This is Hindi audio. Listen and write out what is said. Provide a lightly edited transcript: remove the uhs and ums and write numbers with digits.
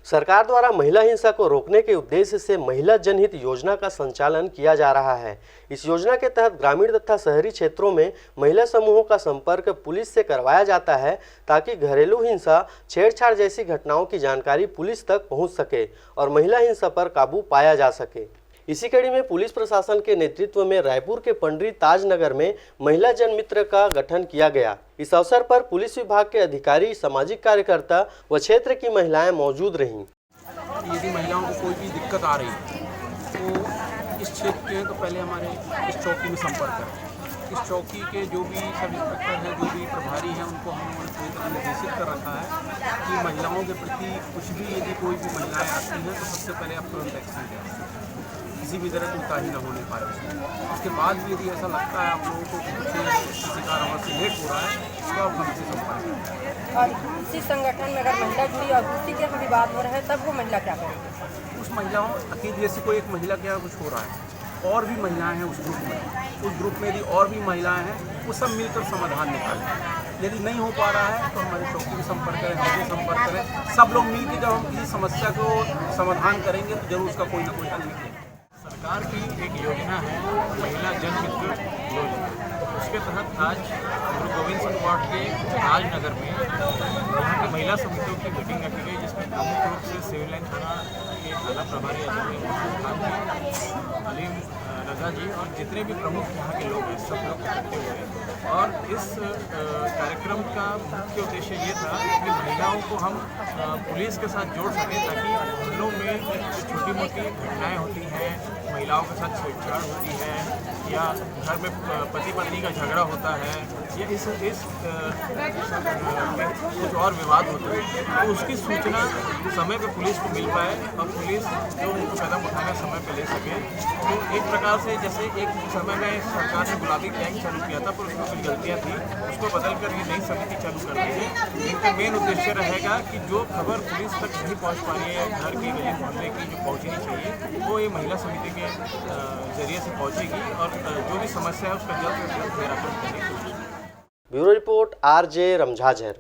सरकार द्वारा महिला हिंसा को रोकने के उद्देश्य से महिला जनहित योजना का संचालन किया जा रहा है। इस योजना के तहत ग्रामीण तथा शहरी क्षेत्रों में महिला समूहों का संपर्क पुलिस से करवाया जाता है ताकि घरेलू हिंसा, छेड़छाड़ जैसी घटनाओं की जानकारी पुलिस तक पहुंच सके और महिला हिंसा पर काबू पाया जा सके। इसी कड़ी में पुलिस प्रशासन के नेतृत्व में रायपुर के पंडरी ताजनगर में महिला जनमित्र का गठन किया गया। इस अवसर पर पुलिस विभाग के अधिकारी, सामाजिक कार्यकर्ता व क्षेत्र की महिलाएं मौजूद रहीं। यदि महिलाओं को कोई भी दिक्कत आ रही है तो इस क्षेत्र के हैं तो पहले हमारे इस चौकी में संपर्क करें। इस चौकी के जो भी सब इंस्पेक्टर हैं, जो भी प्रभारी हैं, उनको हमने पूरी तरह निर्देशित कर रखा है कि महिलाओं के प्रति कुछ भी यदि कोई भी महिलाएं आती हैं तो सबसे पहले आप तुरंत एक्शन लें, किसी भी तरह की उताही न होने पाए। उसके बाद भी यदि ऐसा लगता है आप लोगों को किसी कारणवश से लेट हो रहा है तो आप हमसे संपर्क करें। और उसी संगठन में अगर महिला जुड़ी और उसी के विवाद हो रहा है तब वो महिला क्या करेगी? उस महिलाओं अकेले जैसे कोई एक महिला के यहाँ कुछ हो रहा है, और भी महिलाएं हैं उस ग्रुप में यदि और भी महिलाएं हैं, वो सब मिलकर समाधान निकालें। यदि नहीं हो पा रहा है तो हमारे चौकी में संपर्क करें, हमसे संपर्क करें। सब लोग मिलकर जब हम किसी समस्या को समाधान करेंगे तो जरूर उसका कोई ना कोई हल निकलेगा। सरकार की एक योजना है महिला जनमित्र योजना। उसके तहत आज गुरु गोविंद सिंह वार्ड के राजनगर में यहाँ की महिला समितियों की मीटिंग रखी गई, जिसमें प्रमुख रूप से सिविल लाइन थाना के थाना प्रभारी अलीम रजा जी और जितने भी प्रमुख यहाँ के लोग हैं सब लोग इकट्ठे हुए। और इस कार्यक्रम का मुख्य उद्देश्य ये था कि महिलाओं को हम पुलिस के साथ जोड़ सकें ताकि घरों में छोटी मोटी घटनाएँ होती हैं, महिलाओं के साथ छेड़छाड़ होती है या घर में पति पत्नी का झगड़ा होता है या इस कुछ और विवाद होते हैं, तो उसकी सूचना समय पे पुलिस को मिल पाए और पुलिस जो उनको कदम उठाना समय पे ले सके। तो एक प्रकार से जैसे एक समय में सरकार ने गुलाबी टैंक चालू किया था पर उसमें कुछ गलतियाँ थी, उसको बदल कर ये नई समिति चालू कर दी है। इनका मेन उद्देश्य रहेगा कि जो खबर पुलिस तक नहीं पहुँच पा रही है, घर की गली मोहल्ले की जो पहुँचनी चाहिए, वो ये महिला समिति के जरिए से पहुँचेगी और जो भी समस्या है उसका जल्द से जल्द निराकरण करने की कोशिश। Bureau report, RJ रमझाझर।